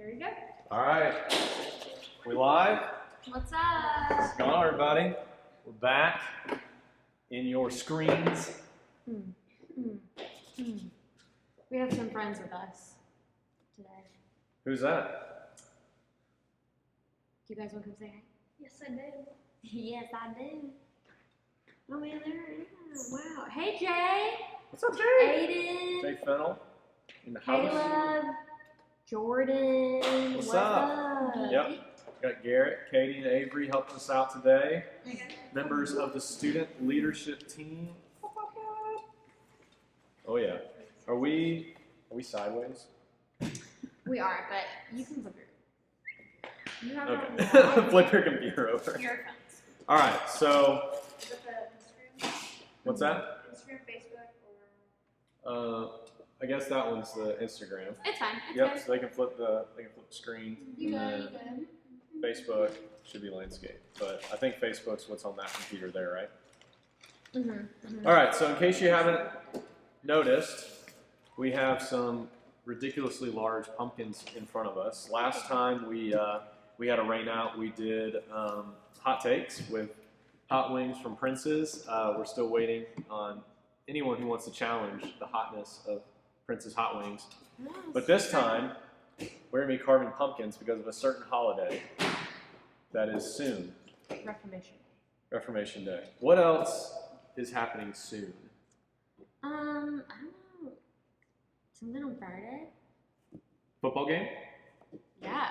There you go. All right. We live? What's up? What's going on, everybody? We're back in your screens. We have some friends with us today. Who's that? Do you guys want to come say hi? Yes, I do. Yes, I do. Oh man, there. Wow. Hey, Jay. What's up, Jay? Aiden. Jay Fennel in the house. Caleb. Jordan. What's up? Yep. Got Garrett, Katie, and Avery helping us out today. Members of the student leadership team. Oh yeah. Are we sideways? We are, but you can flip your. You have Okay. Flip your computer over. Your phones. All right. So. Is it the Instagram? What's that? Instagram, Facebook, or? I guess that one's the Instagram. It's fine. It's Yep. good. So they can flip the screen. You and good? then You good? Facebook should be landscape, but I think Facebook's what's on that computer there, right? All right. So in case you haven't noticed, we have some ridiculously large pumpkins in front of us. Last time we had a rain out, we did hot takes with hot wings from Prince's. We're still waiting on anyone who wants to challenge the hotness of Prince's hot wings. Yes. But this time, we're going to be carving pumpkins because of a certain holiday that is soon. Reformation. Reformation Day. What else is happening soon? I don't know. Something on Friday? Football game? Yeah.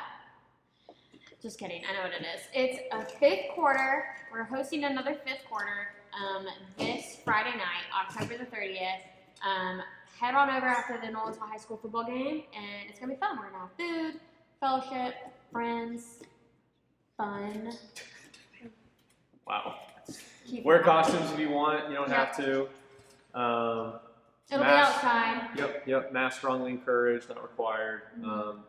Just kidding. I know what it is. It's a fifth quarter. We're hosting another fifth quarter this Friday night, October the 30th. Head on over after the Nolensville High School football game, and it's going to be fun. We're going to have food, fellowship, friends, fun. Wow. Keep Wear it costumes if you want. You don't Yep. have to. It'll be outside. Yep. Mask strongly encouraged, not required.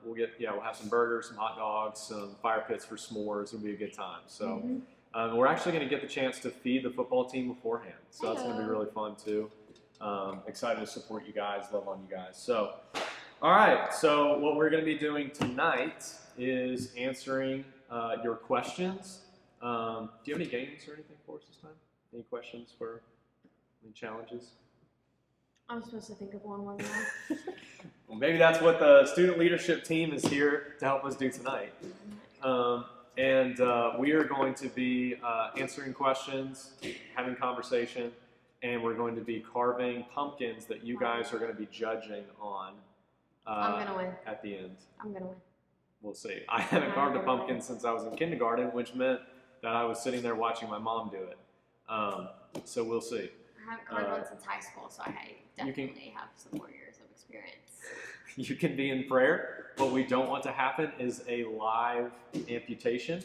We'll have some burgers, some hot dogs, some fire pits for s'mores. It'll be a good time. So we're actually going to get the chance to feed the football team beforehand. So that's going to be really fun too. Excited to support you guys, love on you guys. So, all right. So what we're going to be doing tonight is answering your questions. Do you have any games or anything for us this time? Any questions for any challenges? I was supposed to think of one, wasn't I? Well, maybe that's what the student leadership team is here to help us do tonight. We are going to be answering questions, having conversation, and we're going to be carving pumpkins that you guys are going to be judging on I'm going to win. at the end. I'm going to win. We'll see. I haven't carved a pumpkin since I was in kindergarten, which meant that I was sitting there watching my mom do it. So we'll see. I haven't carved one since high school, so I definitely have some more years of experience. You can be in prayer. What we don't want to happen is a live amputation.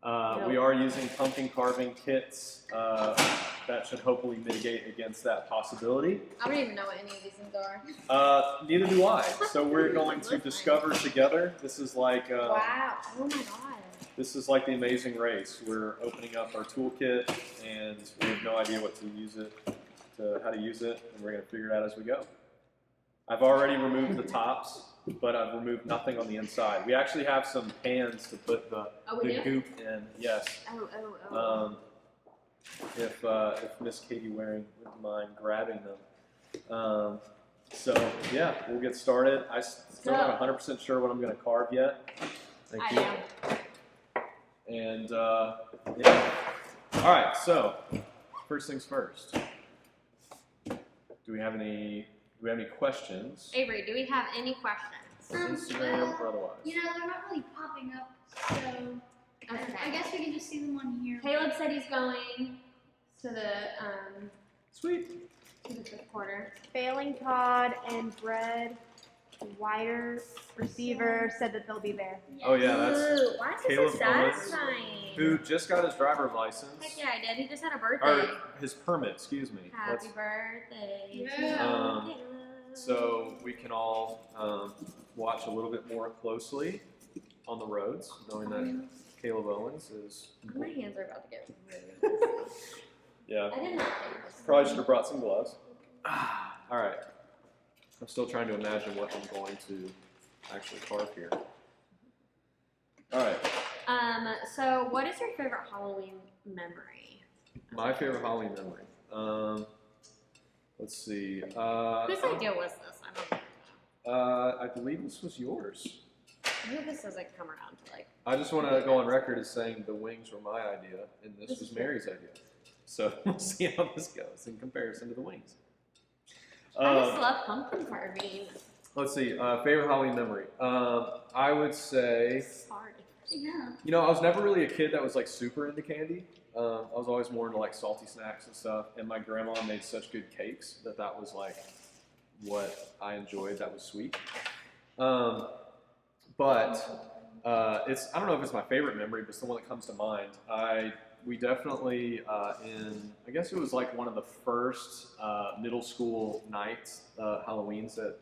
We are using pumpkin carving kits that should hopefully mitigate against that possibility. I don't even know what any of these things are. Neither do I. So we're going to discover together. This is like wow! Oh my god! This is like the Amazing Race. We're opening up our toolkit, and we have no idea how to use it, and we're going to figure it out as we go. I've already removed the tops, but I've removed nothing on the inside. We actually have some pans to put the goop in. Yes. If Miss Katie Waring wouldn't mind grabbing them. So yeah, we'll get started. I'm still not 100% sure what I'm going to carve yet. Thank you. And yeah. All right. So first things first. Do we have any questions? Avery, do we have any questions? Instagram or otherwise? You know, they're not really popping up, so I guess we can just see them on here. Caleb said he's going to the Sweet. to the fifth quarter. Failing Todd and Brad Wider receiver said that they'll be there. Oh yeah, that's Ooh, why is Caleb this so Owens, satisfying? who just got his driver's license. Heck yeah, I did. He just had a birthday. Or his permit, excuse me. Happy birthday to Yeah. Caleb. So we can all watch a little bit more closely on the roads, knowing that Caleb Owens is. My hands are about to get really messy. Yeah. I did not think this. Probably should have brought some gloves. All right. I'm still trying to imagine what I'm going to actually carve here. All right. So what is your favorite Halloween memory? My favorite Halloween memory. Let's see. Whose idea was this? I don't know. I believe this was yours. I hope this doesn't come around to like. I just want to go on record as saying the wings were my idea, and this was Mary's idea. So we'll see how this goes in comparison to the wings. I just love pumpkin carving. Let's see. Favorite Halloween memory. I would say. Sorry. Yeah. You know, I was never really a kid that was like super into candy. I was always more into like salty snacks and stuff. And my grandma made such good cakes that was like what I enjoyed. That was sweet. But it's, I don't know if it's my favorite memory, but it's the one that comes to mind. We definitely I guess it was like one of the first middle school nights, Halloweens, that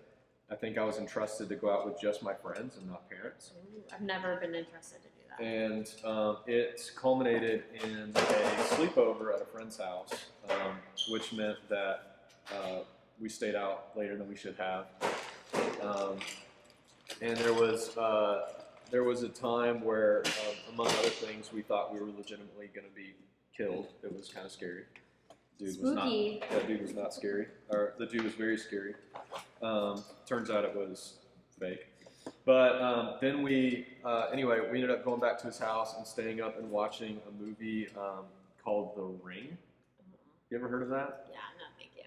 I think I was entrusted to go out with just my friends and not parents. Ooh, I've never been interested to do that. And it culminated in a sleepover at a friend's house, which meant that we stayed out later than we should have. And there was a time where, among other things, we thought we were legitimately going to be killed. It was kind of scary. Spooky. That dude was not scary. Or the dude was very scary. Turns out it was fake. But then anyway, we ended up going back to his house and staying up and watching a movie called The Ring. You ever heard of that? Yeah, no, thank you.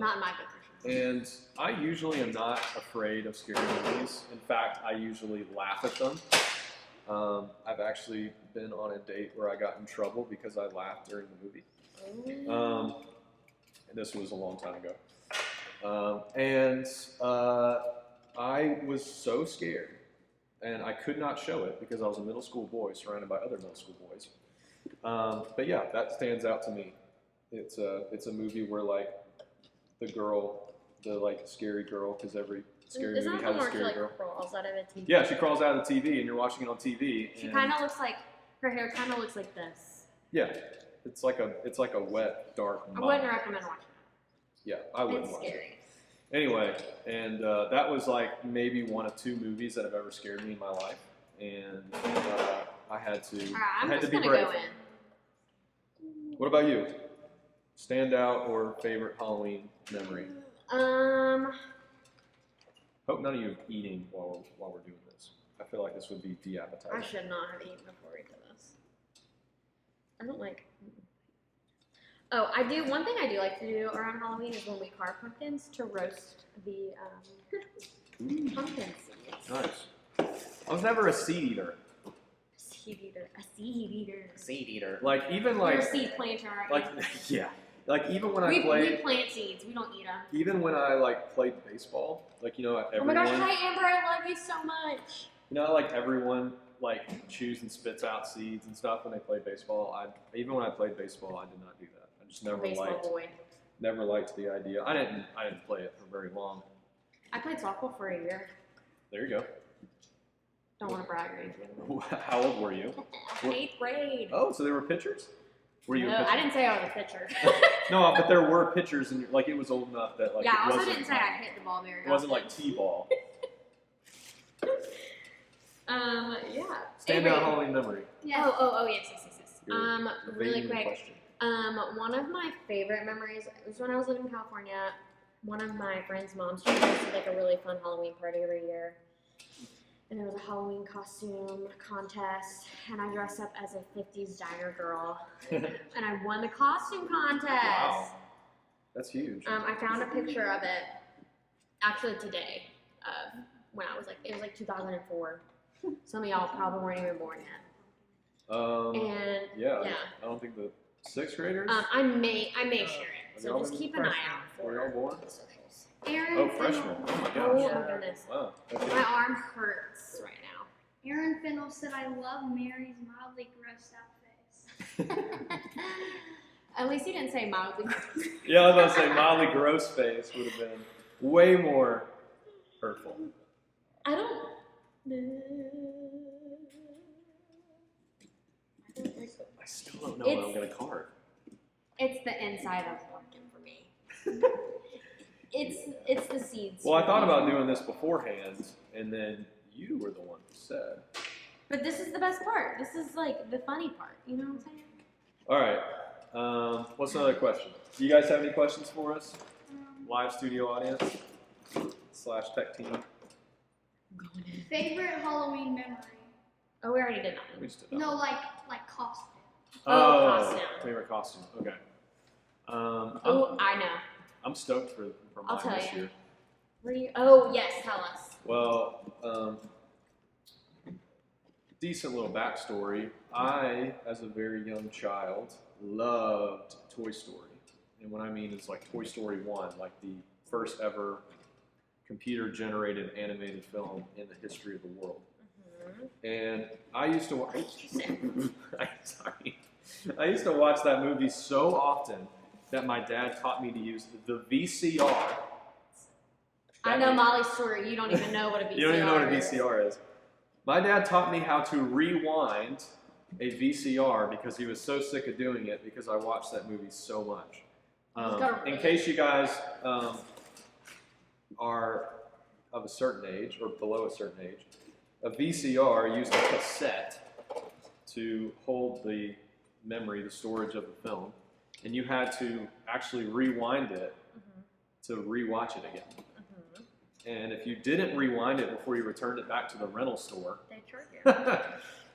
Not in my position. And I usually am not afraid of scary movies. In fact, I usually laugh at them. I've actually been on a date where I got in trouble because I laughed during the movie. And this was a long time ago. I was so scared, and I could not show it because I was a middle school boy surrounded by other middle school boys. But yeah, that stands out to me. It's a movie where like the girl, the like scary girl, because every scary movie has a scary girl. Crawls out of a TV? Yeah, she crawls out of the TV, and you're watching it on TV. She kind of looks like, her hair kind of looks like this. Yeah, it's like a wet, dark mud. I wouldn't recommend watching it. Yeah, I wouldn't It's watch scary. it. Anyway, and that was like maybe one of two movies that have ever scared me in my life, and I had to. Alright, I'm I had just to be gonna brave. go in. What about you? Standout or favorite Halloween memory? Hope none of you are eating while we're doing this. I feel like this would be de-appetizing. I should not have eaten before we did this. I don't like. Oh, I do. One thing I do like to do around Halloween is when we carve pumpkins to roast the pumpkin seeds. Nice. I was never a seed eater. Seed eater. A seed eater. Seed eater. Like even You're like. a seed planter, aren't Like you? yeah. Like even when I We played. plant seeds. We don't eat them. Even when I like played baseball, like Oh everyone. my gosh! Hi Amber, I love you so much. Like everyone like chews and spits out seeds and stuff when they play baseball. Even when I played baseball, I did not do that. I just never liked the idea. I didn't play it for very long. I played softball for a year. There you go. Don't want to brag or anything. How old were you? 8th grade. Oh, so they were pitchers? Were you? No, a pitcher? I didn't say I was a pitcher. No, but there were pitchers, and like it was old enough that like yeah, I it also wasn't didn't say like, I hit the ball very it wasn't often. like t-ball. Yeah. Standout Halloween memory. Yes. Oh, yes. You're Really evading the quick. question. One of my favorite memories was when I was living in California. One of my friend's moms, she hosted like a really fun Halloween party every year. And there was a Halloween costume contest, and I dressed up as a 50s diner girl. And I won the costume contest. Wow. That's huge. I found a picture of it actually today, when I was like, it was like 2004. Some of y'all probably weren't even born yet. And yeah. I don't think the 6th graders. I may share it, so just keep an eye out Were y'all born? the socials. Aaron. Oh, freshman. Oh my Oh gosh. my goodness, Wow. Okay. my arm hurts right now. Aaron Fennell said, "I love Mary's mildly grossed out face." At least he didn't say mildly. Yeah, I was about to say mildly gross face would have been way more hurtful. I don't. I still don't know what I'm gonna carve. It's the inside of the pumpkin for me. It's the seeds. Well, I thought about doing this beforehand, and then you were the one who said But this is the best part. This is like the funny part. You know what I'm saying? All right. What's another question? Do you guys have any questions for us? Live studio audience / tech team. Favorite Halloween memory? Oh, we already did that. We just did that. No, like costume. Costume. Favorite costume. Okay. Oh, I know. I'm stoked for I'll mine tell this you. year. Where do you? Oh, yes. Tell us. Well, decent little backstory. I, as a very young child, loved Toy Story. And what I mean is like Toy Story 1, like the first ever computer-generated animated film in the history of the world. And I used to watch. I used to watch that movie so often that my dad taught me to use the VCR. I know Molly's story. You don't even know what a VCR is. You don't even know what a VCR is. My dad taught me how to rewind a VCR because he was so sick of doing it because I watched that movie so much. In case you guys are of a certain age or below a certain age, a VCR used a cassette to hold the memory, the storage of the film, and you had to actually rewind it to rewatch it again. And if you didn't rewind it before you returned it back to the rental store, They charge you.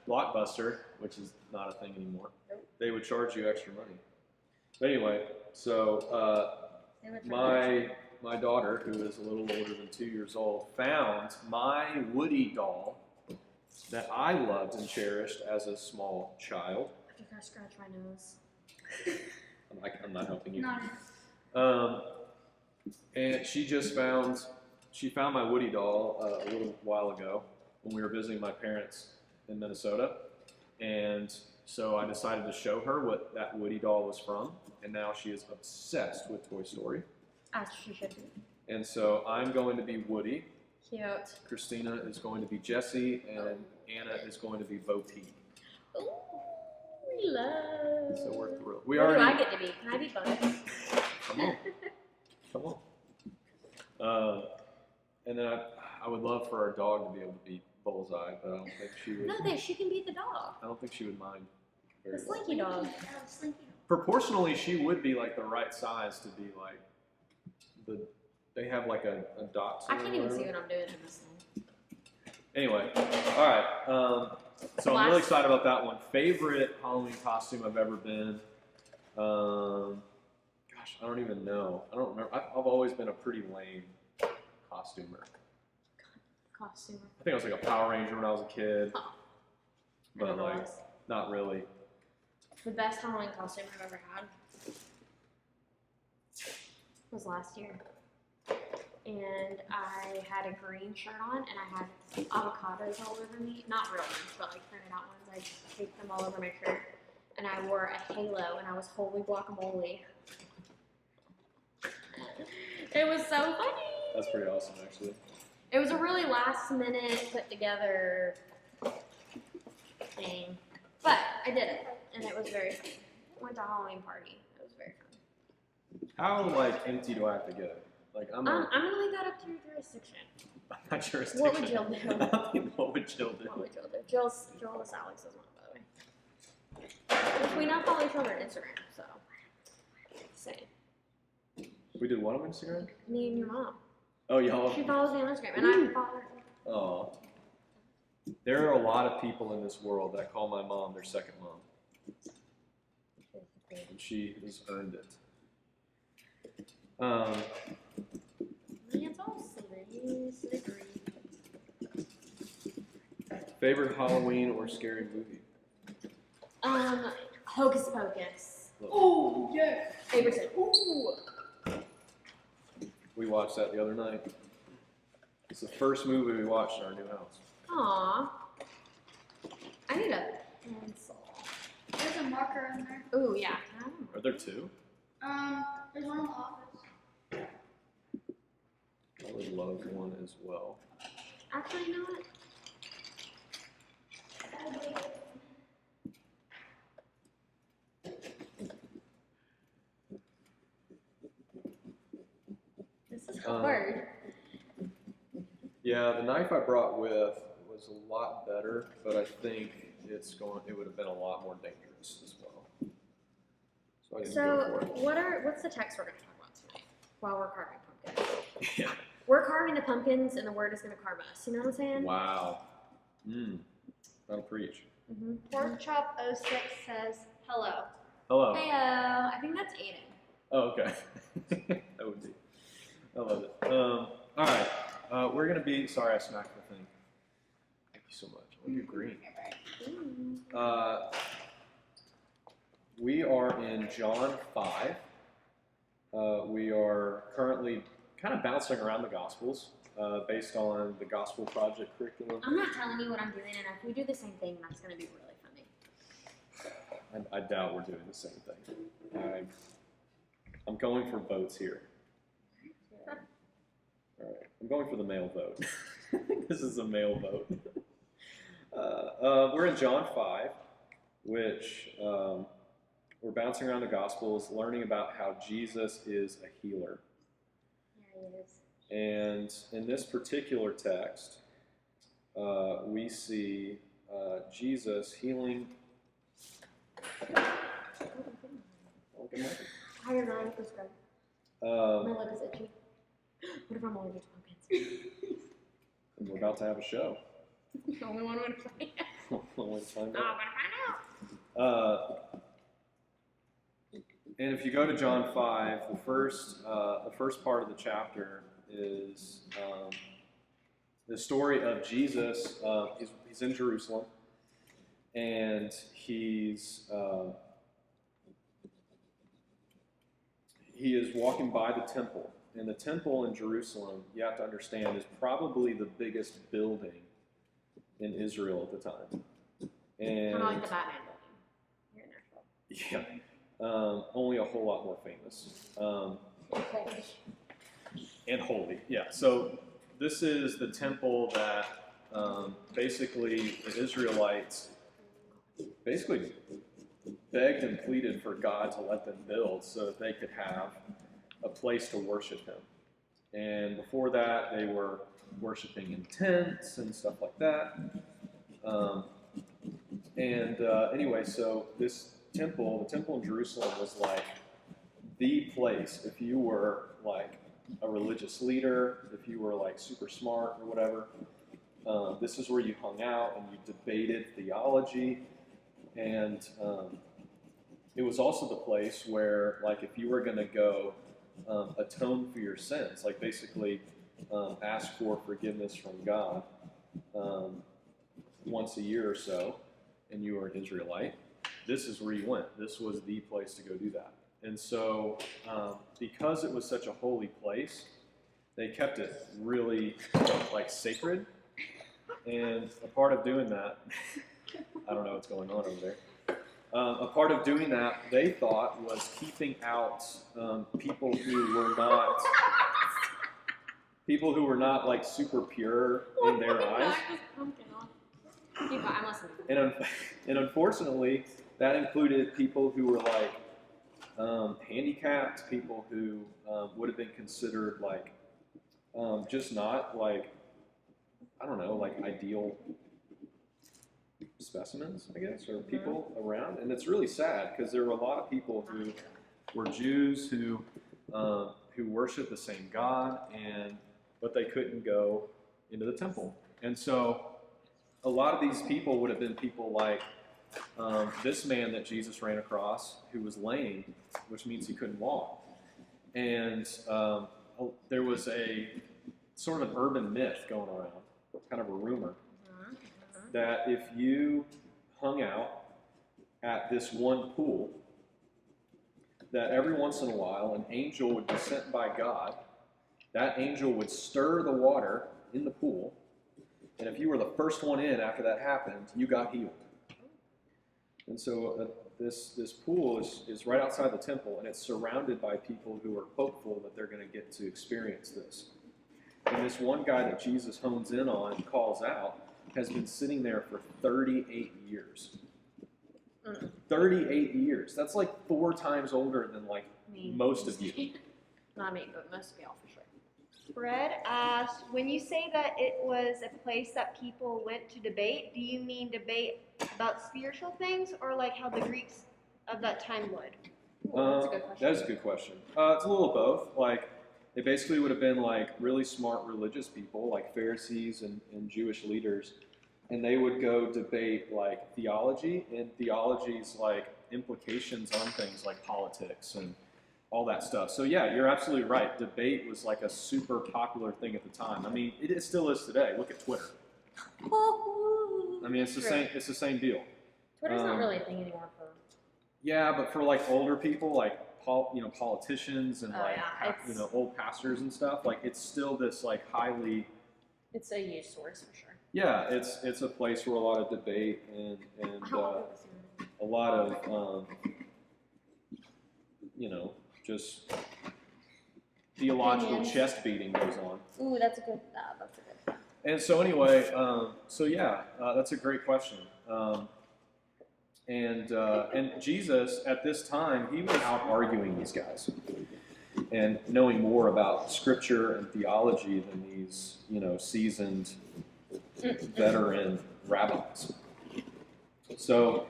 Blockbuster, which is not a thing anymore, they would charge you extra money. But anyway, so my daughter, who is a little older than 2 years old, found my Woody doll that I loved and cherished as a small child. You gotta scratch my nose. I'm not helping you. Not And she found my Woody doll a little while ago when we were visiting my parents in Minnesota. And so I decided to show her what that Woody doll was from. And now she is obsessed with Toy Story. As she should be. And so I'm going to be Woody. Cute. Christina is going to be Jessie. And Anna is going to be Bo Peep. Ooh, we love. So we're thrilled. What do I get to be? Can I be both? Come on. Come on. And then I would love for our dog to be able to be Bullseye, but I don't think she would. No, she can be the dog. I don't think she would mind. The Very well. slinky dog. Proportionally, she would be like the right size to be like they have like a dot. I can't even see what I'm doing in this thing. Anyway, all right. So I'm really excited about that one. Favorite Halloween costume I've ever been. Gosh, I don't even know. I don't remember. I've always been a pretty lame costumer. Costumer. I think I was like a Power Ranger when I was a kid, but like was. not really. The best Halloween costume I've ever had was last year. And I had a green shirt on, and I had avocados all over me. Not real ones, but like printed out ones. I taped them all over my shirt. And I wore a halo, and I was holy guacamole. It was so funny. That's pretty awesome, actually. It was a really last minute put together thing. But I did it, and it was very fun. Went to a Halloween party. It was very fun. How like empty do I have to get it? Like I'm gonna leave that up to your jurisdiction. not jurisdiction. What would Jill do? What would Jill do? What would Jill do? Jill is Alex's mom, by the way. Which we now follow each other on Instagram, so same. We did what on Instagram? Me and your mom. Oh, y'all. She follows me on Instagram, and I follow her. Oh. There are a lot of people in this world that call my mom their second mom. And she has earned it. It's all slippery. Favorite Halloween or scary movie? Hocus Pocus. Oh, yeah. Favorite. Ooh. We watched that the other night. It's the first movie we watched in our new house. Aw. I need a pencil. There's a marker in there. Ooh, yeah. Can I have a marker? Are there two? There's one in the office. I would love one as well. Actually, you know what? This is hard. Yeah, the knife I brought with was a lot better, but I think it would have been a lot more dangerous as well. So I didn't go for it. What's the text we're going to talk about tonight while we're carving pumpkins? Yeah. We're carving the pumpkins, and the word is going to carve us. You know what I'm saying? Wow. That'll preach. Mm-hmm. Pork Chop 06 says hello. Hello. Heyo. I think that's Aiden. Oh, okay. That would be. I love it. All right. We're going to be. Sorry, I smacked the thing. Thank you so much. Oh, you're green. We are in John 5. We are currently kind of bouncing around the Gospels based on the Gospel Project curriculum. I'm not telling you what I'm doing, and if we do the same thing, that's going to be really funny. I doubt we're doing the same thing. I'm going for votes here. All right, I'm going for the male vote. This is a male vote. We're in John 5, which we're bouncing around the Gospels, learning about how Jesus is a healer. Yeah, he is. And in this particular text, we see Jesus healing. How your line was good. My lip is itchy. What if I'm allergic to pumpkins? And we're about to have a show. The only one would play. Only time Oh, I'm gonna find out. And if you go to John 5, the first part of the chapter is the story of Jesus. He's in Jerusalem, and he is walking by the temple. And the temple in Jerusalem, you have to understand, is probably the biggest building in Israel at the time. And Kind of like the Batman building here in Nashville. yeah, only a whole lot more famous. And holy, yeah. So this is the temple that basically the Israelites basically begged and pleaded for God to let them build so that they could have a place to worship Him. And before that, they were worshiping in tents and stuff like that. Anyway, so this temple, the temple in Jerusalem, was like the place if you were like a religious leader, if you were like super smart or whatever. This is where you hung out and you debated theology. And it was also the place where, like, if you were going to go atone for your sins, like basically ask for forgiveness from God once a year or so, and you were an Israelite, this is where you went. This was the place to go do that. And so because it was such a holy place, they kept it really like sacred. And a part of doing that, I don't know what's going on over there. A part of doing that, they thought, was keeping out people who were not like super pure in their eyes. And unfortunately, that included people who were like handicapped, people who would have been considered like just not like, I don't know, like ideal specimens, I guess, or people around. And it's really sad because there were a lot of people who were Jews who worshiped the same God, but they couldn't go into the temple. And so a lot of these people would have been people like this man that Jesus ran across who was lame, which means he couldn't walk. And there was a sort of an urban myth going around, kind of a rumor, that if you hung out at this one pool, that every once in a while an angel would be sent by God. That angel would stir the water in the pool, and if you were the first one in after that happened, you got healed. And so this pool is right outside the temple, and it's surrounded by people who are hopeful that they're going to get to experience this. And this one guy that Jesus hones in on and calls out has been sitting there for 38 years. 38 years. That's like 4 times older than like most of you. Not me, but most of y'all for sure. Fred asked, when you say that it was a place that people went to debate, do you mean debate about spiritual things or like how the Greeks of that time would? That's a good question. That is a good question. It's a little of both. Like, they basically would have been like really smart religious people, like Pharisees and Jewish leaders, and they would go debate like theology and theology's like implications on things like politics and all that stuff. So yeah, you're absolutely right. Debate was like a super popular thing at the time. I mean, it still is today. Look at Twitter. I mean, it's the same. It's the same deal. Twitter's not really a thing anymore for. Yeah, but for like older people, like politicians and old pastors and stuff, like it's still this like highly. It's a huge source for sure. Yeah, it's a place where a lot of debate and a lot of just theological chest beating goes on. Ooh, that's a good. And so anyway, that's a great question. And Jesus at this time, he was out arguing these guys and knowing more about scripture and theology than these, seasoned veteran rabbis. So,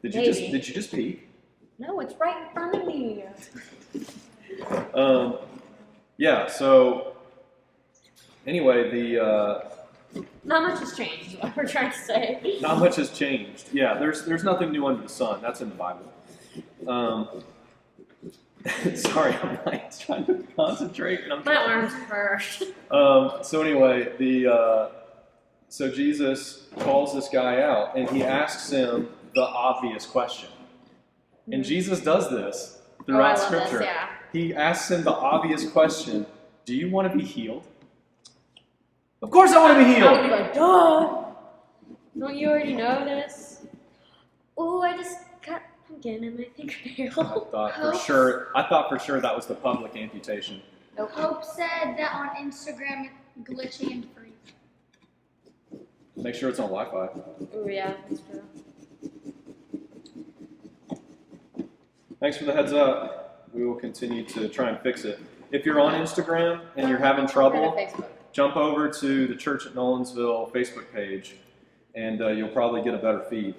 did you just peek? No, it's right in front of me. Yeah. So anyway, Not much has changed, is what we're trying to say. not much has changed. Yeah, there's nothing new under the sun. That's in the Bible. Sorry, I'm like trying to concentrate. And My arms hurt. So anyway, so Jesus calls this guy out and he asks him the obvious question. And Jesus does this throughout Scripture. This, yeah. He asks him the obvious question: do you want to be healed? Of course I want to be healed. I would be like, duh. Don't you already know this? Oh, I just got pumpkin in my fingernail. I thought for sure that was the public amputation. Hope said that on Instagram it's glitchy and free. Make sure it's on Wi-Fi. Oh yeah, that's true. Thanks for the heads up. We will continue to try and fix it. If you're on Instagram and you're having trouble, jump over to the Church at Nolensville Facebook page, and you'll probably get a better feed.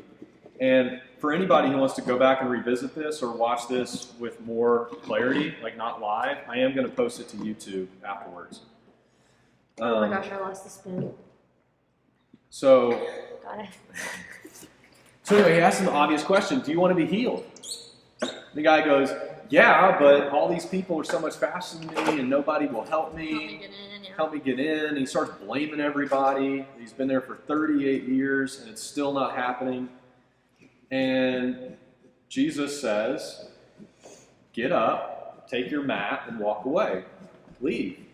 And for anybody who wants to go back and revisit this or watch this with more clarity, like not live, I am going to post it to YouTube afterwards. Oh my gosh, I lost the spoon. So, Got it. so anyway, he asked him the obvious question: do you want to be healed? The guy goes, yeah, but all these people are so much faster than me, and nobody will help me. Help me get in. And he starts blaming everybody. He's been there for 38 years, and it's still not happening. And Jesus says, get up, take your mat, and walk away. Leave.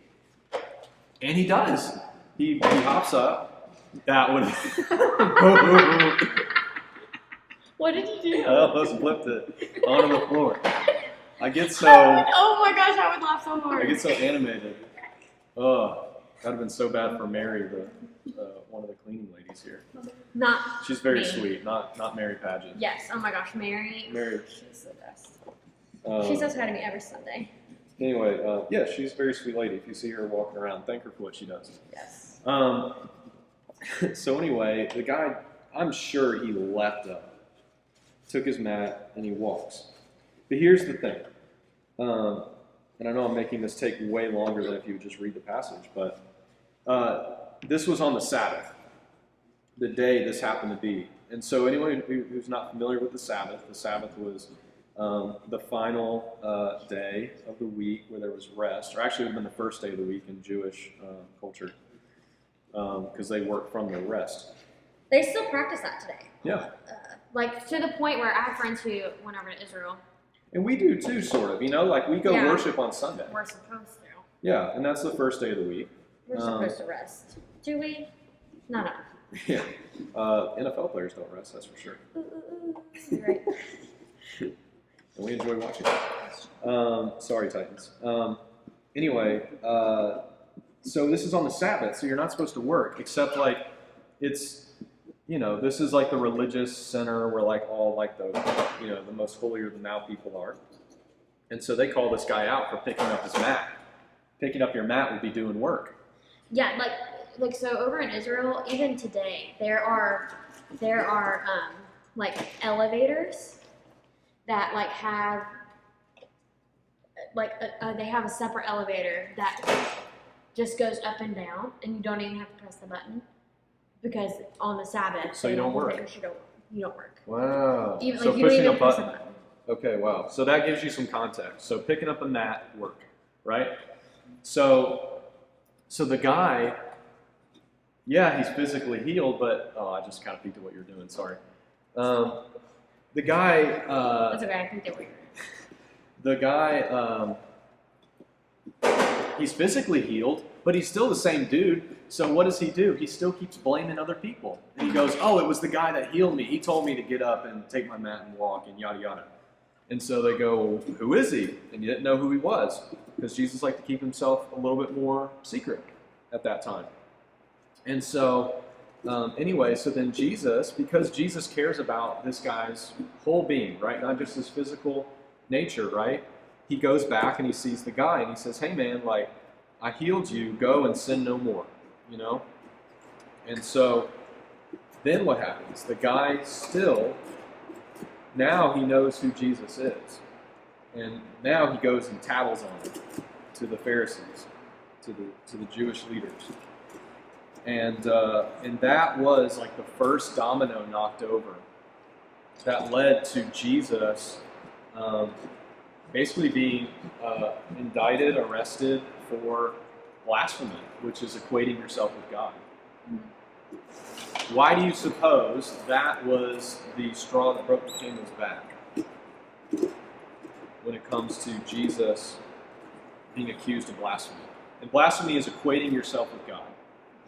And he does. He hops up. That would. What did you do? I almost flipped it onto the floor. I get so. Oh my gosh, I would laugh so hard. I get so animated. Oh, that'd have been so bad for Mary, one of the cleaning ladies here. Not. She's very me. sweet. Not Mary Paget. Yes. Oh my gosh, Mary. Mary. She's the best. She says hi to me every Sunday. Anyway, yeah, she's a very sweet lady. If you see her walking around, thank her for what she does. Yes. So anyway, the guy, I'm sure he leapt up, took his mat, and he walks. But here's the thing. And I know I'm making this take way longer than if you would just read the passage, but this was on the Sabbath, the day this happened to be. And so anyone who's not familiar with the Sabbath was the final day of the week where there was rest, or actually it would have been the first day of the week in Jewish culture, because they work from their rest. They still practice that today. Yeah. Like to the point where I have friends who went over to Israel. And we do too, sort of. Like we go worship on Sunday. We're supposed to. Yeah, and that's the first day of the week. We're supposed to rest. Do we? No. Yeah. NFL players don't rest, that's for sure. You're right. And we enjoy watching it. Sorry, Titans. Anyway, so this is on the Sabbath, so you're not supposed to work, except like it's, this is like the religious center where like all like the, the most holier than thou people are. And so they call this guy out for picking up his mat. Picking up your mat would be doing work. Yeah, like so over in Israel, even today, there are like elevators that like have like they have a separate elevator that just goes up and down, and you don't even have to press the button because on the Sabbath, So you don't work. You don't work. Wow. Even, So like, you don't pushing even a press button. Okay, wow. So that gives you some context. So picking up a mat, work, right? So the guy, yeah, he's physically healed, but I just kind of peeked at what you're doing. Sorry. The guy. That's okay. I think they were. The guy, he's physically healed, but he's still the same dude. So what does he do? He still keeps blaming other people. And he goes, oh, it was the guy that healed me. He told me to get up and take my mat and walk and yada yada. And so they go, who is he? And you didn't know who he was, because Jesus liked to keep himself a little bit more secret at that time. And so anyway, so then Jesus, because Jesus cares about this guy's whole being, right? Not just his physical nature, right? He goes back and he sees the guy and he says, hey man, like, I healed you, go and sin no more, you know? And so then what happens? The guy still, now he knows who Jesus is. And now he goes and tattles on him to the Pharisees, to the Jewish leaders. And that was like the first domino knocked over that led to Jesus basically being indicted, arrested for blasphemy, which is equating yourself with God. Why do you suppose that was the straw that broke the camel's back when it comes to Jesus being accused of blasphemy? And blasphemy is equating yourself with God.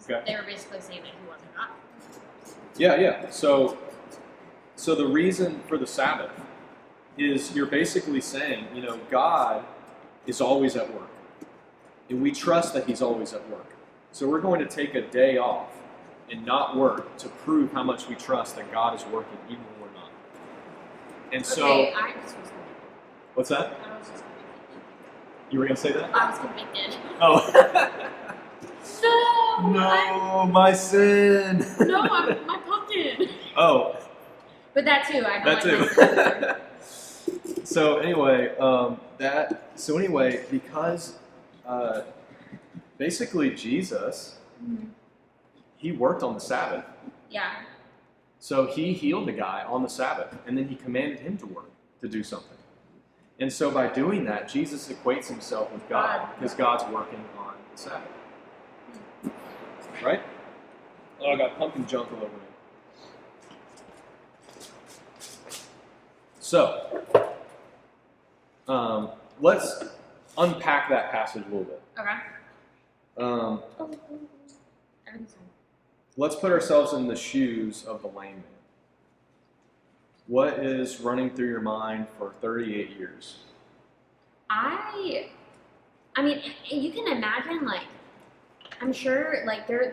Okay? They were basically saying that he wasn't God. Yeah. So the reason for the Sabbath is you're basically saying, you know, God is always at work. And we trust that he's always at work. So we're going to take a day off and not work to prove how much we trust that God is working even when we're not. And so... Okay, I just was convicted. What's that? I was just convicted. You were going to say that? I was convicted. Oh. No! My sin! No, my pumpkin! Oh. But that too, I don't That like too. So anyway, because basically Jesus, he worked on the Sabbath. Yeah. So he healed the guy on the Sabbath, and then he commanded him to work, to do something. And so by doing that, Jesus equates himself with God, because God's working on the Sabbath. Right? Oh, I got pumpkin junk all over me. So, let's unpack that passage a little bit. Okay. Everything's fine. Let's put ourselves in the shoes of the lame man. What is running through your mind for 38 years? I mean, you can imagine, like, I'm sure, like, there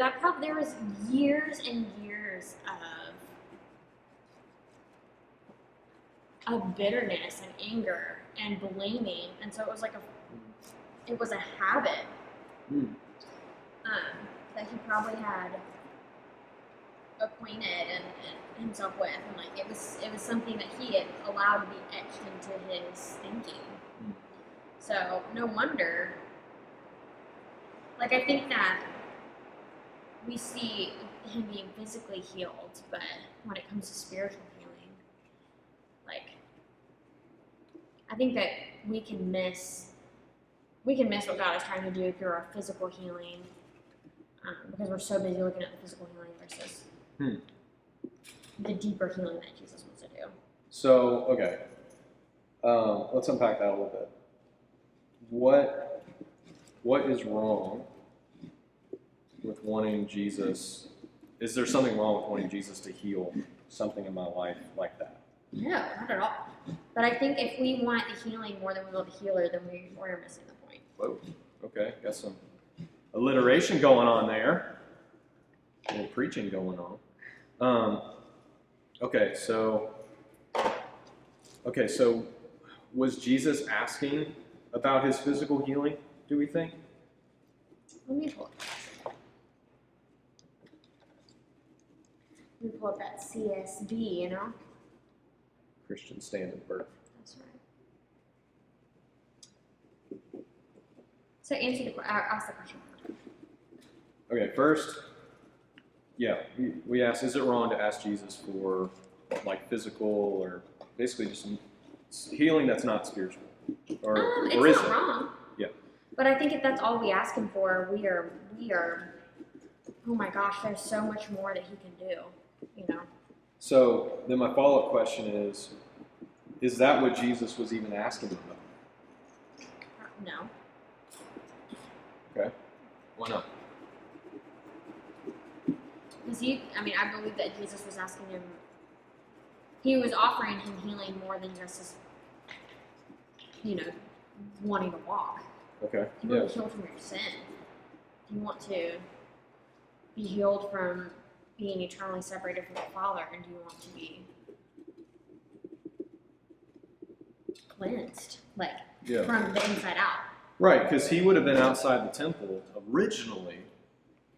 was years and years of bitterness and anger and blaming, and so it was like a habit that he probably had acquainted and himself with, and like it was something that he had allowed to be etched into his thinking. So no wonder. Like, I think that we see him being physically healed, but when it comes to spiritual healing, like, I think that we can miss what God is trying to do through our physical healing, because we're so busy looking at the physical healing versus the deeper healing that Jesus wants to do. So, okay. Let's unpack that a little bit. What is wrong with wanting Jesus? Is there something wrong with wanting Jesus to heal something in my life like that? No, not at all. But I think if we want the healing more than we want the healer, then we're missing the point. Whoa. Okay, got some alliteration going on there. A little preaching going on. Okay, so was Jesus asking about his physical healing, do we think? Let me pull it. Let me pull up that CSB, you know? Christian Standard Version. That's right. So answer the question. Ask the question. Okay, first, yeah, we asked, is it wrong to ask Jesus for like physical or basically just healing that's not spiritual? Or is it's not it? wrong. Yeah. But I think if that's all we ask him for, we are, oh my gosh, there's so much more that he can do, you know? So then my follow-up question is that what Jesus was even asking about? No. Okay. Why not? Because I believe that Jesus was asking him, he was offering him healing more than just, wanting to walk. Okay. You want to be healed from your sin. You want to be healed from being eternally separated from the Father, and you want to be cleansed, from the inside out. Right, because he would have been outside the temple originally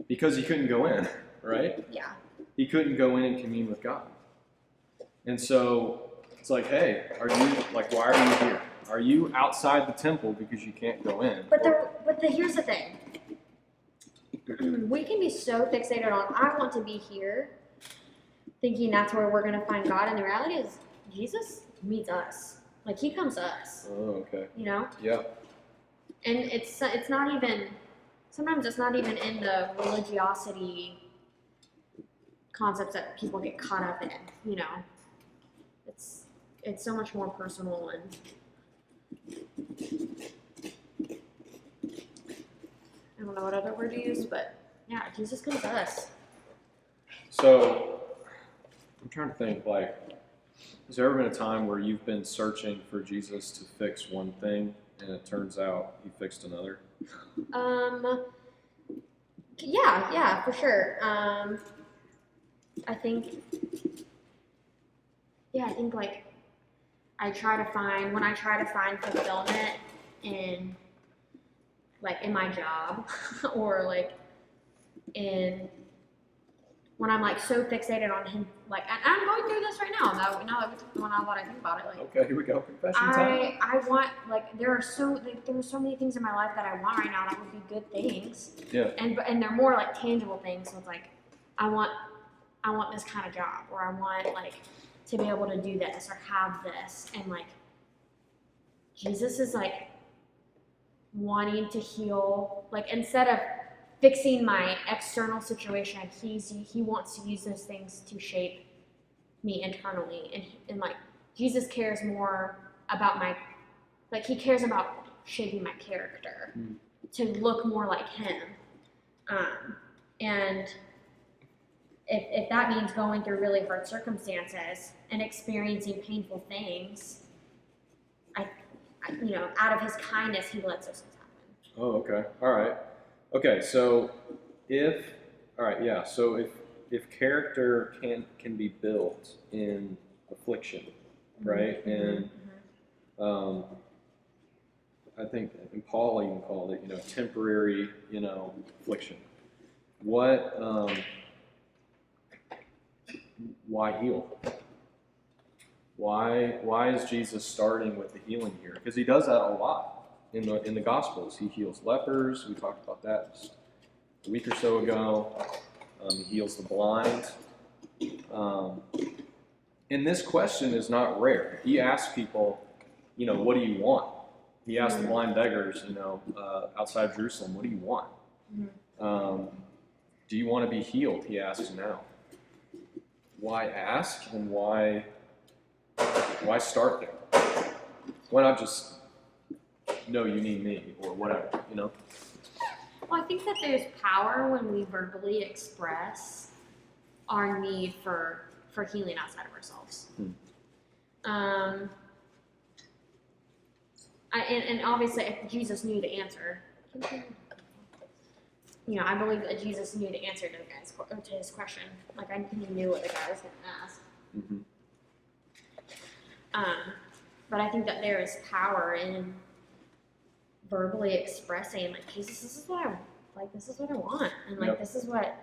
because he couldn't go in, right? Yeah. He couldn't go in and commune with God. And so it's like, hey, why are you here? Are you outside the temple because you can't go in? But here's the thing. We can be so fixated on, I want to be here, thinking that's where we're going to find God. And the reality is, Jesus meets us. Like, he comes to us. Oh, okay. You know? Yeah. And it's not even, sometimes it's not even in the religiosity concepts that people get caught up in, you know? It's so much more personal, and I don't know what other word to use, but yeah, Jesus comes to us. So I'm trying to think, has there ever been a time where you've been searching for Jesus to fix one thing and it turns out he fixed another? Yeah, for sure. I think when I try to find fulfillment in my job or when I'm so fixated on him, and I'm going through this right now. Now that I think about it, okay, here we go, confession time. I want, there are so many things in my life that I want right now that would be good things. Yeah. And they're more tangible things. So it's I want this kind of job, or I want to be able to do this or have this, and Jesus is wanting to heal, instead of fixing my external situation, he wants to use those things to shape me internally, and Jesus cares more about he cares about shaping my character to look more like him, and if that means going through really hard circumstances and experiencing painful things, out of his kindness, he lets those things happen. Oh, okay. All right. Okay, so if character can be built in affliction, right? Mm-hmm. And I think, and Paul even called it, temporary, affliction. Why heal? Why is Jesus starting with the healing here? Because he does that a lot in the Gospels. He heals lepers. We talked about that just a week or so ago. He heals the blind. And this question is not rare. He asks people, what do you want? He asked the blind beggars, outside Jerusalem, what do you want? Do you want to be healed? He asks now. Why ask, and why start there? Why not just know you need me, or whatever, Well, I think that there's power when we verbally express our need for healing outside of ourselves. And obviously, if Jesus knew the answer, I believe that Jesus knew the answer to his question. I think he knew what the guy was going to ask. but I think that there is power in verbally expressing, like, Jesus, this is what I like. This is what I want, and like, this is what,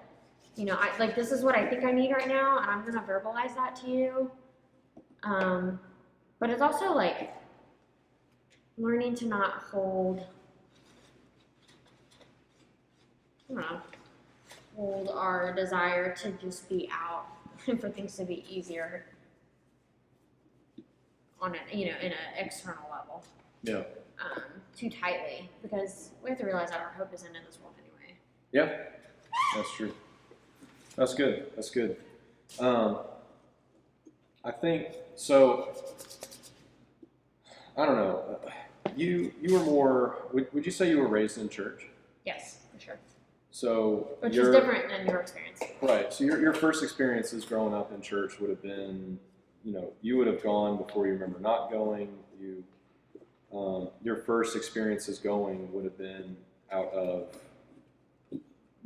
you know, I like. This is what I think I need right now, and I'm gonna verbalize that to you. But it's also like learning to not hold, I don't know, hold our desire to just be out and for things to be easier on an, you know, in an external level. Yeah. Too tightly, because we have to realize that our hope isn't in this world anyway. Yeah, that's true. That's good. That's good. I think so. I don't know. You were more. Would you say you were raised in church? Yes, for sure. So which is different than your experience. Right. So your first experiences growing up in church would have been, you know, you would have gone before you remember not going. Your first experiences going would have been out of,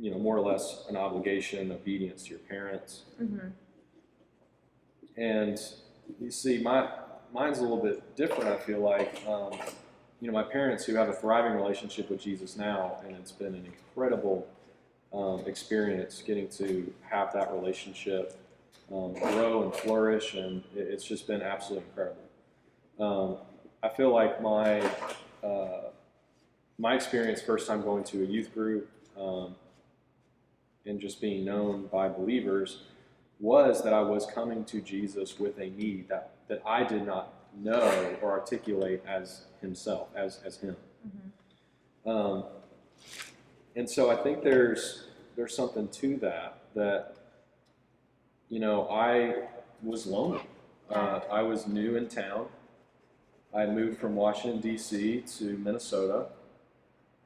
you know, more or less an obligation, obedience to your parents. Mm-hmm. And you see, mine's a little bit different. I feel like, you know, my parents who have a thriving relationship with Jesus now, and it's been an incredible experience getting to have that relationship grow and flourish, and it's just been absolutely incredible. I feel like my experience first time going to a youth group and just being known by believers was that I was coming to Jesus with a need that I did not know or articulate as himself, as him. Mm-hmm. And so I think there's something to that, you know, I was lonely. I was new in town. I moved from Washington, D.C. to Minnesota,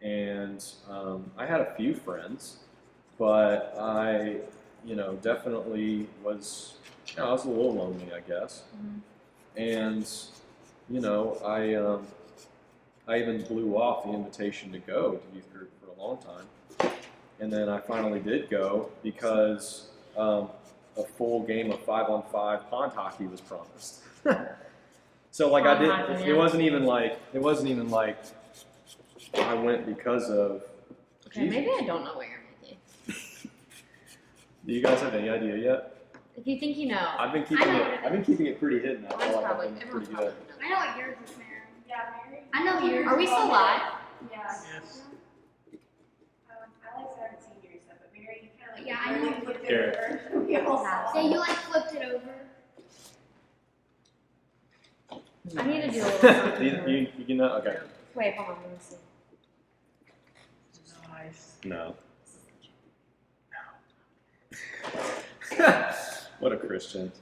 and I had a few friends, but I, you know, definitely was, you know, I was a little lonely, I guess. Mm-hmm. And, you know, I even blew off the invitation to go to youth group for a long time. And then I finally did go because a full game of 5-on-5 pond hockey was promised. So like it wasn't even like I went because of Okay, Jesus. maybe I don't know what you're making. Do you guys have any idea yet? If you think you know. I've been keeping it pretty hidden. I feel like I've been pretty good. I know what yours is, Mary. Yeah, Mary. I know yours. Are we still live? Yes. Yes. I like started seeing your stuff, but Mary, you kind of like. Yeah, I know. flipped it Here. over. We all saw Yeah, it. you like flipped it over. I need to do a little something. you can know? Okay. Wait, hold on, let me see. Nice. No. What a Christian.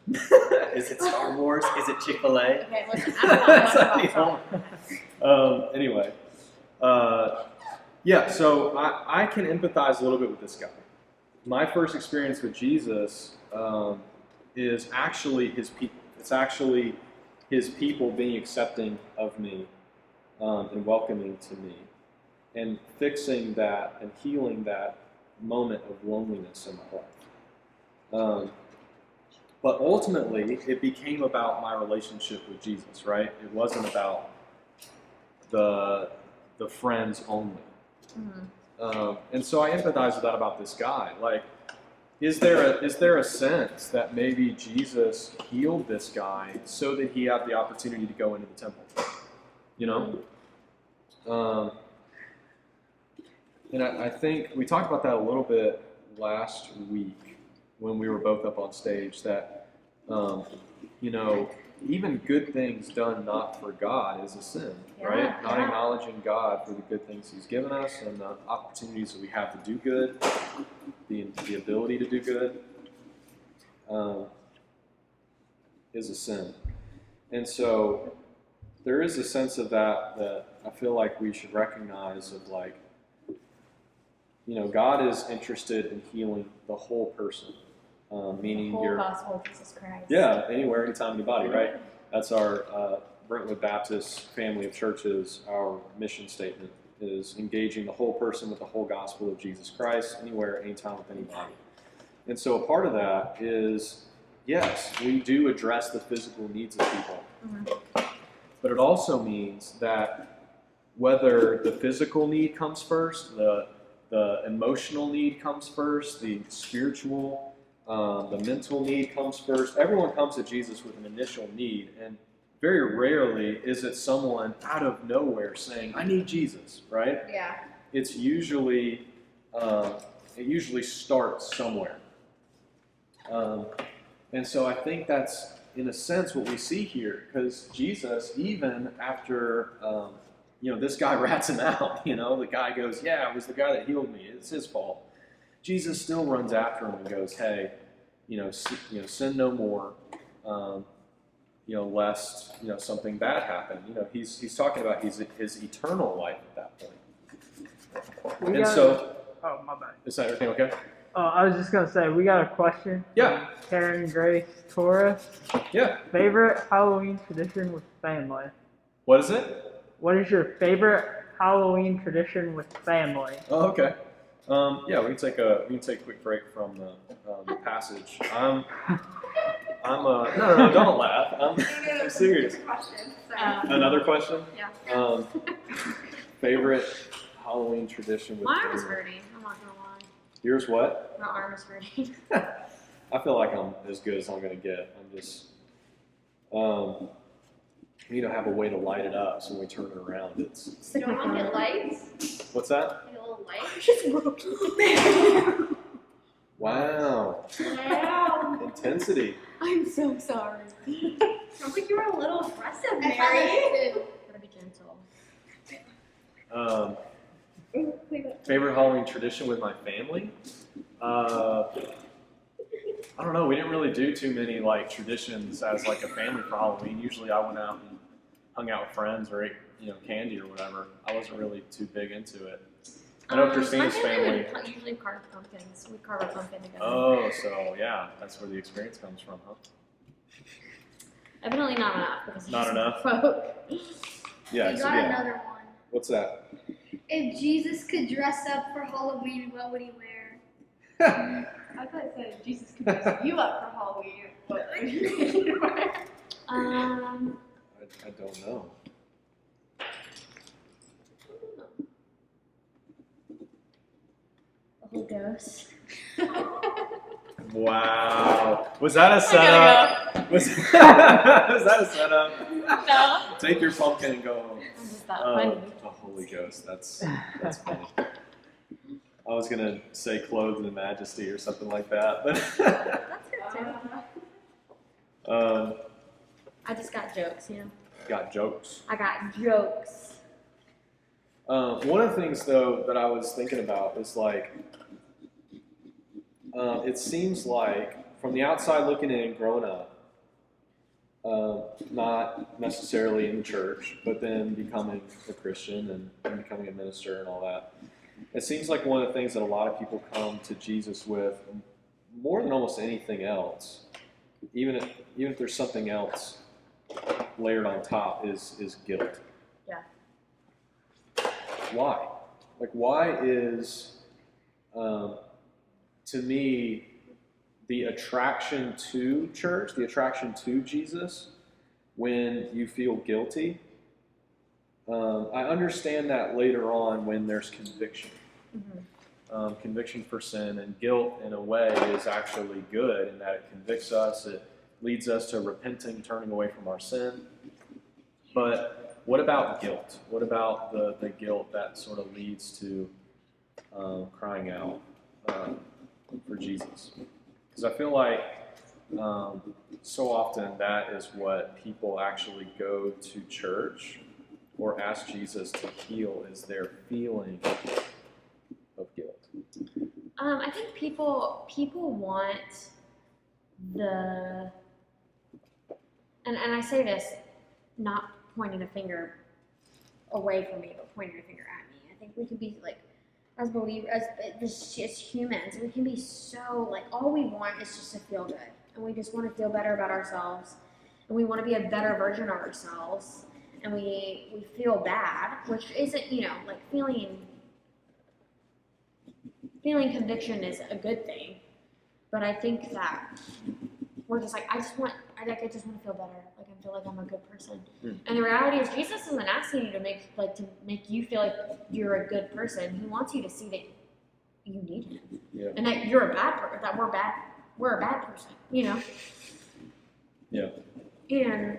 Is it Star Wars? Is it Chick-fil-A? Okay, listen, I don't know. Anyway, yeah, so I can empathize a little bit with this guy. My first experience with Jesus is actually his people. It's actually his people being accepting of me and welcoming to me and fixing that and healing that moment of loneliness in my life. But ultimately, it became about my relationship with Jesus, right? It wasn't about the friends only. Mm-hmm. And so I empathize with that about this guy. Like, is there a sense that maybe Jesus healed this guy so that he had the opportunity to go into the temple? You know? And I think we talked about that a little bit last week when we were both up on stage, that, you know, even good things done not for God is a sin, right? Not acknowledging God for the good things he's given us and the opportunities that we have to do good, the ability to do good, is a sin. And so there is a sense of that I feel like we should recognize of, like, you know, God is interested in healing the whole person. Meaning the whole your gospel of Jesus Christ. Yeah, anywhere, anytime, anybody, right? That's our Brentwood Baptist family of churches. Our mission statement is engaging the whole person with the whole gospel of Jesus Christ, anywhere, anytime, with anybody. And so a part of that is, yes, we do address the physical needs of people. but it also means that whether the physical need comes first, the emotional need comes first, the spiritual, the mental need comes first. Everyone comes to Jesus with an initial need, and very rarely is it someone out of nowhere saying, "I need Jesus," right? Yeah. It's usually it usually starts somewhere, and so I think that's in a sense what we see here, because Jesus, even after this guy rats him out, the guy goes, "Yeah, it was the guy that healed me. It's his fault." Jesus still runs after him and goes, "Hey, sin no more, lest something bad happen." He's talking about his eternal life at that point. Oh, my bad. Is that everything okay? I was just gonna say we got a question. Yeah. From Karen Grace Torres. Yeah. Favorite Halloween tradition with family? What is it? What is your favorite Halloween tradition with family? Oh, okay. Yeah, we can take a quick break from the passage. No, don't laugh. I'm serious. Another question? Yeah. Favorite Halloween tradition with My arm is family? hurting. I'm not gonna lie. Yours what? My arm is hurting. I feel like I'm as good as I'm gonna get. I'm just have a way to light it up, so when we turn it around, it's. You don't want to get lights? What's that? Like a little light? Just broken. Wow. Wow. Intensity. I'm so sorry. Sounds like you were a little aggressive, I thought Mary. that too. Gotta be gentle. Favorite Halloween tradition with my family? I don't know. We didn't really do too many traditions as a family for Halloween. Usually, I went out and hung out with friends or ate candy or whatever. I wasn't really too big into it. I know Christina's my family. would usually carve pumpkins. We carve a pumpkin together. Oh, so yeah, that's where the experience comes from, huh? Evidently not enough because Not he's enough? broke. Yeah. We So, got yeah. another one. What's that? If Jesus could dress up for Halloween, what would he wear? I thought it said Jesus could dress you up for Halloween. What would you wear? I don't know. The whole ghost. Wow. Was that a setup? Was that a setup? No. Take your pumpkin and go home. I'm just that funny. The Holy Ghost. That's funny. I was gonna say clothed in majesty or something like that, but That's good too. um, I just got jokes, got jokes. I got jokes. One of the things though that I was thinking about is it seems like from the outside looking in, growing up, not necessarily in the church, but then becoming a Christian and becoming a minister and all that. It seems like one of the things that a lot of people come to Jesus with, more than almost anything else, even if there's something else layered on top, is guilt. Yeah. Why? Why is, to me, the attraction to church, the attraction to Jesus, when you feel guilty? I understand that later on when there's conviction. Mm-hmm. Conviction for sin, and guilt in a way is actually good in that it convicts us, it leads us to repenting, turning away from our sin. But what about guilt? What about the guilt that sort of leads to crying out for Jesus? Because I feel like so often that is what people actually go to church or ask Jesus to heal, is their feeling of guilt. I think people want the, and I say this not pointing a finger away from me, but pointing a finger at me. I think we can be as believers, as humans, we can be so all we want is just to feel good, and we just want to feel better about ourselves, and we want to be a better version of ourselves, and we feel bad, which isn't feeling conviction is a good thing, but I think that we're just I just want to feel better. and feel like I'm a good person. Hmm. And the reality is, Jesus isn't asking you to make you feel like you're a good person. He wants you to see that you need him, Yeah. and that you're a bad person. That we're a bad person. You know. Yeah. And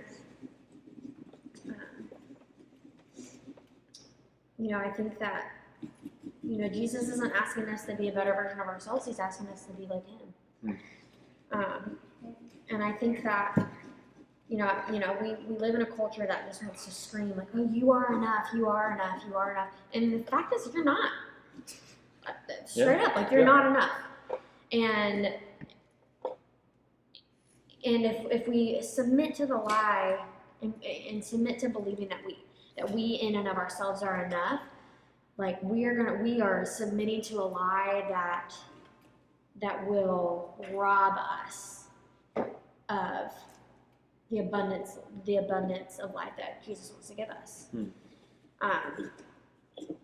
you know, I think that Jesus isn't asking us to be a better version of ourselves. He's asking us to be like him. And I think that we live in a culture that just wants to scream like, oh, you are enough, you are enough, you are enough. And the fact is, you're not. Straight up, like you're not enough. And if we submit to the lie and submit to believing that we in and of ourselves are enough, like we are submitting to a lie that will rob us of the abundance of life that Jesus wants to give us.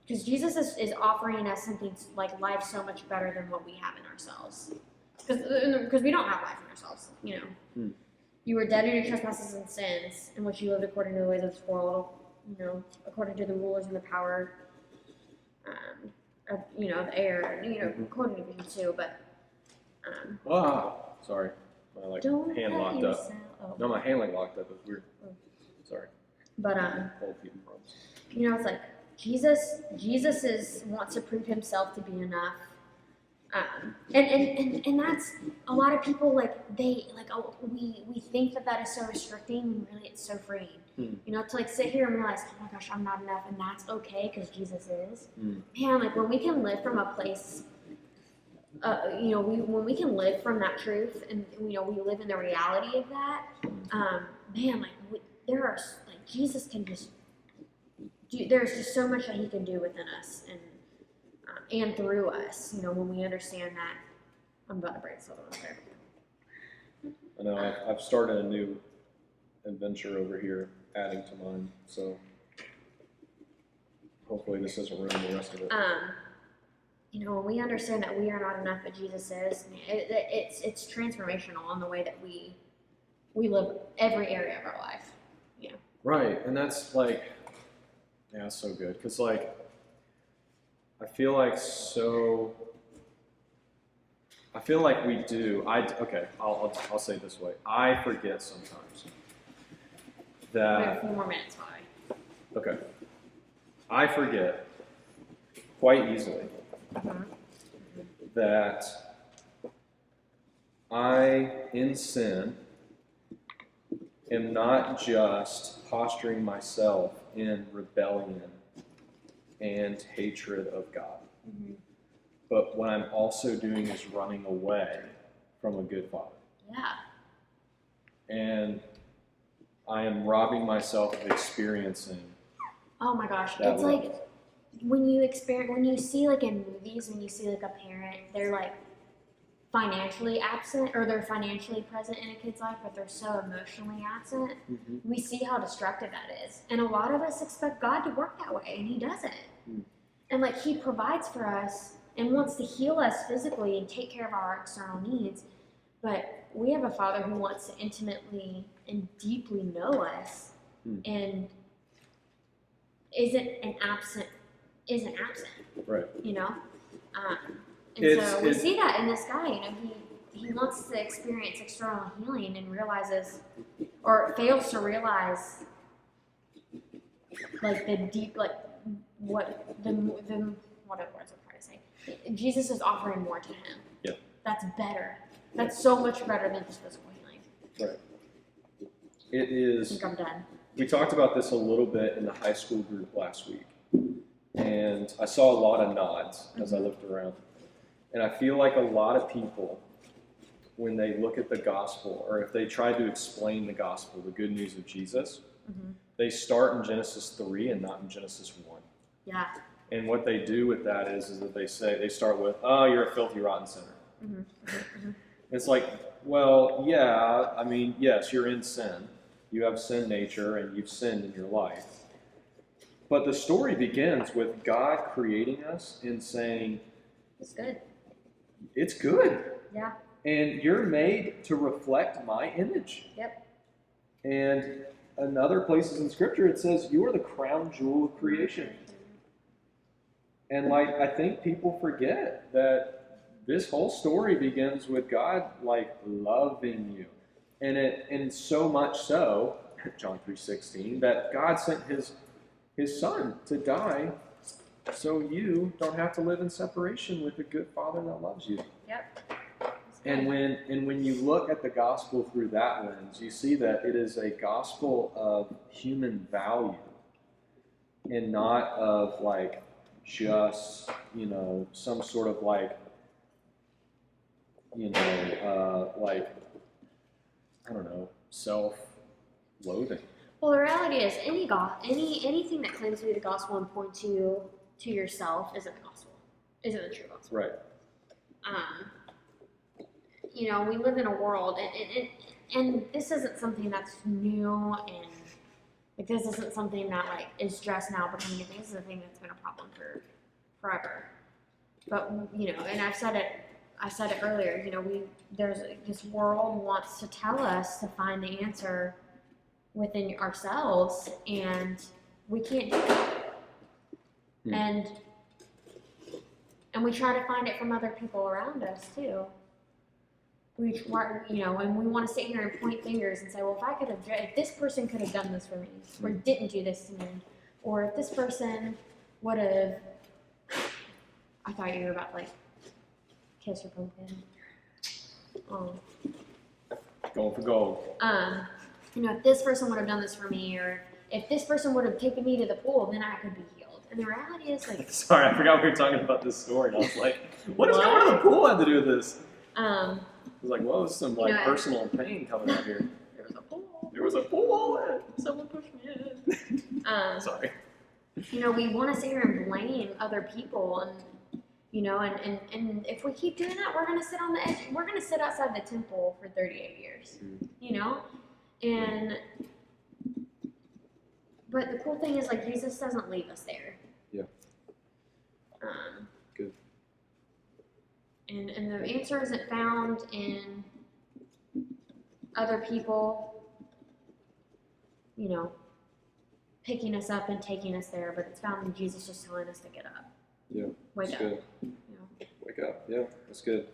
Because Jesus is offering us something like life so much better than what we have in ourselves. Because we don't have life in ourselves, You were dead in your trespasses and sins, in which you lived according to the ways of this world, according to the rulers and the power of the air, and according to Ephesians 2. But Sorry, my don't hand cut locked yourself. up. No, my hand locked up. It was weird. Sorry. But Old people problems. it's like Jesus wants to prove himself to be enough. And that's a lot of people we think that is so restricting, and really it's so freeing. To sit here and realize, oh my gosh, I'm not enough, and that's okay because Jesus is. Man, when we can live from a place, when we can live from that truth, and we live in the reality of that, Jesus can just do. There's just so much that he can do within us and through us, when we understand that. I'm about to break something up there. I know I've started a new adventure over here, adding to mine. So hopefully this doesn't ruin the rest of it. When we understand that we are not enough, but Jesus is, it's transformational in the way that we live every area of our life. Right, and that's so good, because I feel like we do. I'll say it this way. I forget sometimes We have that. 4 more minutes, Bobby. Okay. I forget quite easily that I, in sin, am not just posturing myself in rebellion and hatred of God. But what I'm also doing is running away from a good Father. Yeah. And I am robbing myself of experiencing. Oh my gosh, that it's love. like when you see in movies, when you see a parent, they're financially absent, or they're financially present in a kid's life, but they're so emotionally absent. We see how destructive that is, and a lot of us expect God to work that way, and he doesn't. And he provides for us and wants to heal us physically and take care of our external needs, but we have a Father who wants to intimately and deeply know us, and isn't absent. Right. And we see that in this guy. He wants to experience external healing and realizes, or fails to realize, the deep, what words I'm trying to say. Jesus is offering more to him. Yeah. That's better. That's so much better than just physical healing. Right. It I is. think I'm done. We talked about this a little bit in the high school group last week, and I saw a lot of nods as I looked around. And I feel like a lot of people, when they look at the gospel, or if they try to explain the gospel, the good news of Jesus, they start in Genesis 3 and not in Genesis 1. Yeah. And what they do with that is that they start with, oh, you're a filthy, rotten sinner. It's well, yeah, yes, you're in sin. You have sin nature, and you've sinned in your life. But the story begins with God creating us and saying, It's good. it's good. Yeah. And you're made to reflect my image. Yep. And another places in Scripture it says you are the crown jewel of creation. And like I think people forget that this whole story begins with God like loving you. And so much so, John 3:16, that God sent his son to die so you don't have to live in separation with a good Father that loves you. Yep. And when you look at the gospel through that lens, you see that it is a gospel of human value and not of like just, some sort of like, like, I don't know, self-loathing. Well, the reality is, anything that claims to be the gospel and points you to yourself isn't the gospel, isn't the true gospel. Right. We live in a world, and this isn't something that's new, and like this isn't something that like is just now becoming a thing. This is a thing that's been a problem for forever. But and I said it earlier. There's this world wants to tell us to find the answer within ourselves, and we can't do it. And we try to find it from other people around us too. And we want to sit here and point fingers and say, well, if this person could have done this for me, or didn't do this to me, or if this person would have, I thought you were about to like kiss your pumpkin. Going for gold. If this person would have done this for me, or if this person would have taken me to the pool, then I could be healed. And the reality is like, Sorry, I forgot we were talking about this story. And I was like, what does going to the pool have to do with this? I was like, whoa, some like personal pain coming out here. There was a pool. There was a pool. Someone pushed me in. Sorry. We want to sit here and blame other people, and if we keep doing that, we're gonna sit on the edge. We're gonna sit outside the temple for 38 years. But the cool thing is like Jesus doesn't leave us there. Yeah. Good. And the answer isn't found in other people, picking us up and taking us there, but it's found in Jesus just telling us to get up. Yeah. Wake that's up. Good. Wake up. Yeah, that's good.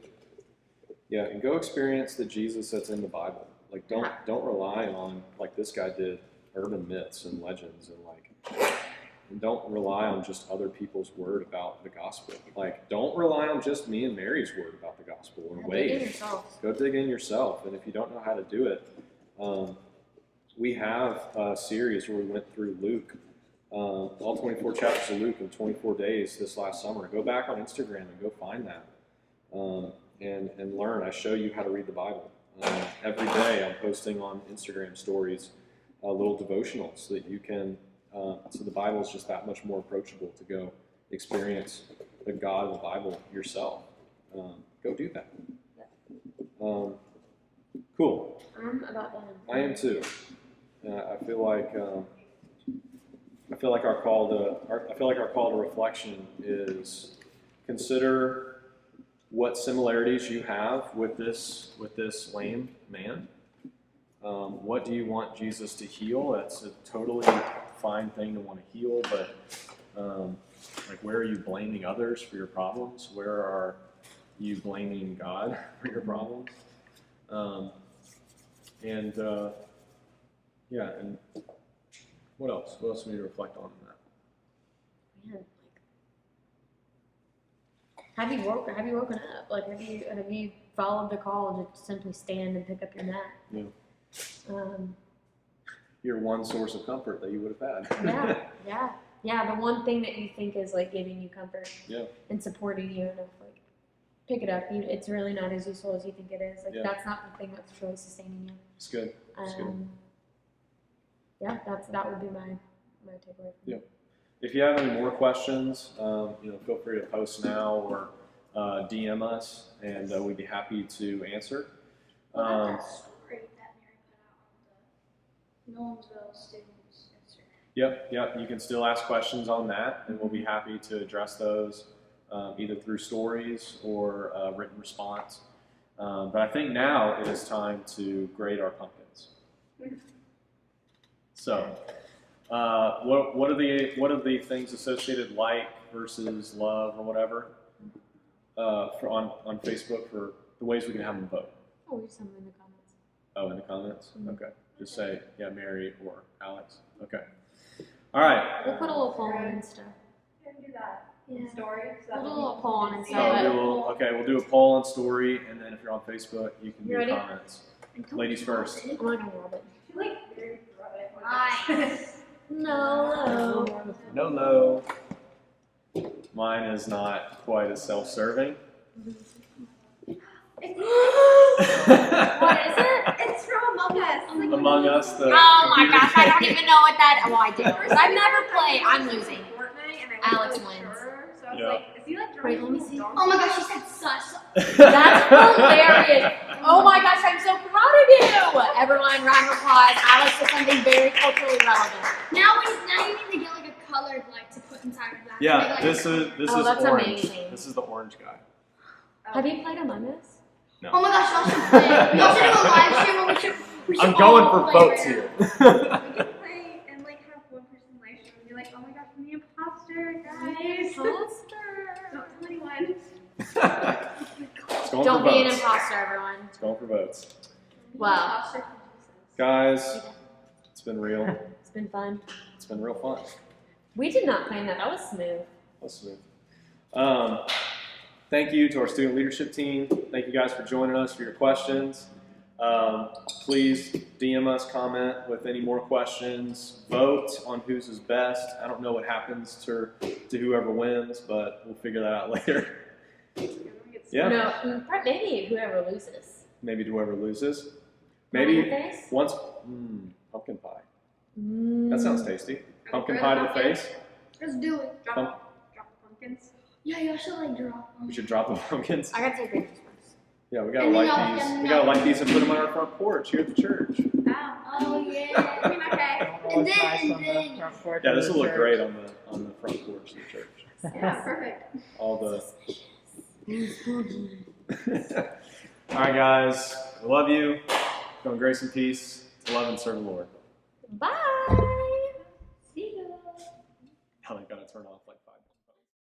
Yeah, and go experience the Jesus that's in the Bible. Like don't rely on, like this guy did, urban myths and legends, and don't rely on just other people's word about the gospel. Like, don't rely on just me and Mary's word about the gospel. Or go dig in yourself. And if you don't know how to do it, we have a series where we went through Luke, all 24 chapters of Luke in 24 days this last summer. Go back on Instagram and go find that and learn. I show you how to read the Bible. Every day I'm posting on Instagram stories little devotionals so that you can, so the Bible is just that much more approachable to go experience the God of the Bible yourself. Go do that. Cool. I'm about done. I am too. I feel like our call to reflection is consider what similarities you have with this lame man. What do you want Jesus to heal? That's a totally fine thing to want to heal, but like, where are you blaming others for your problems? Where are you blaming God for your problems? And what else? What else do we need to reflect on in that? Man, have you woken up? Like, have you followed the call to simply stand and pick up your mat? Yeah. Your one source of comfort that you would have had. Yeah. The one thing that you think is like giving you comfort and supporting you, and like, pick it up. It's really not as useful as you think it is. Like, that's not the thing that's really sustaining you. It's good. It's good. Yeah, that would be my takeaway. Yeah. If you have any more questions, feel free to post now or DM us, and we'd be happy to answer. That story that Mary put out on the Nolensville students' Instagram. Yep. You can still ask questions on that, and we'll be happy to address those either through stories or written response. But I think now it is time to grade our pumpkins. So, what are the things associated like versus love or whatever on Facebook for the ways we can have them vote? Oh, we just have them in the comments. Oh, in the comments? Mhm. Okay. Just say, yeah, Mary or Alex. Okay. All right. We'll put a little poll on Insta. Can do that. Yeah. Story. So We'll do a little poll on Insta. So we'll do a poll on story, and then if you're on Facebook, you can You do ready? comments. Ladies first. I'm not gonna rub it. She like very it. Nice. No. No. Mine is not quite as self-serving. What is it? It's from Among Us. Like, Among Us, the Oh my computer gosh, I don't game. even know what that. Well, I do. But I've never played. I'm losing. Fortnite, and Alex I wasn't really wins. sure, so I was Yeah. like, is he like Wait, drawing let me little see. dogs? Oh my gosh, she said sus. That's hilarious. Oh my gosh, I'm so proud of you. Everyone, round of applause. Alex did something very culturally relevant. Now you need to get like a colored light to put inside of that. Yeah, Make, like, this is Oh, that's orange. amazing. This is the orange guy. Have you played Among Us? Oh my gosh, y'all should play. Y'all should do a live stream and we should I'm going all for play votes right here. We could play and like have one person live stream and be like, oh my gosh, I'm the imposter, guys. Don't tell anyone. It's going Don't for be an votes. imposter, everyone. It's going for votes. Wow. Guys, it's been real. It's been fun. It's been real fun. We did not plan that. That was smooth. That's smooth. Thank you to our student leadership team. Thank you guys for joining us, for your questions. Please DM us, comment with any more questions. Vote on whose is best. I don't know what happens to whoever wins, but we'll figure that out later. Yeah, No, maybe whoever loses. maybe to whoever loses. Pumpkin Maybe face? once, pumpkin pie. That sounds tasty. Pumpkin pie to the face. Let's do it. Drop the pumpkins. Yeah, y'all should like drop them. We should drop the pumpkins. I gotta take pictures first. Yeah, we gotta And then light y'all these. can- We gotta light these and put them on our front porch here at the church. Oh yeah. I mean, okay. And then- Nice and on the then- front porch Yeah, of this the will look church. great on the front porch of the church. Yeah, perfect. All the. All right, guys. We love you. Go in grace and peace. To love and serve the Lord. Bye. See ya. Now they gotta turn off like 5.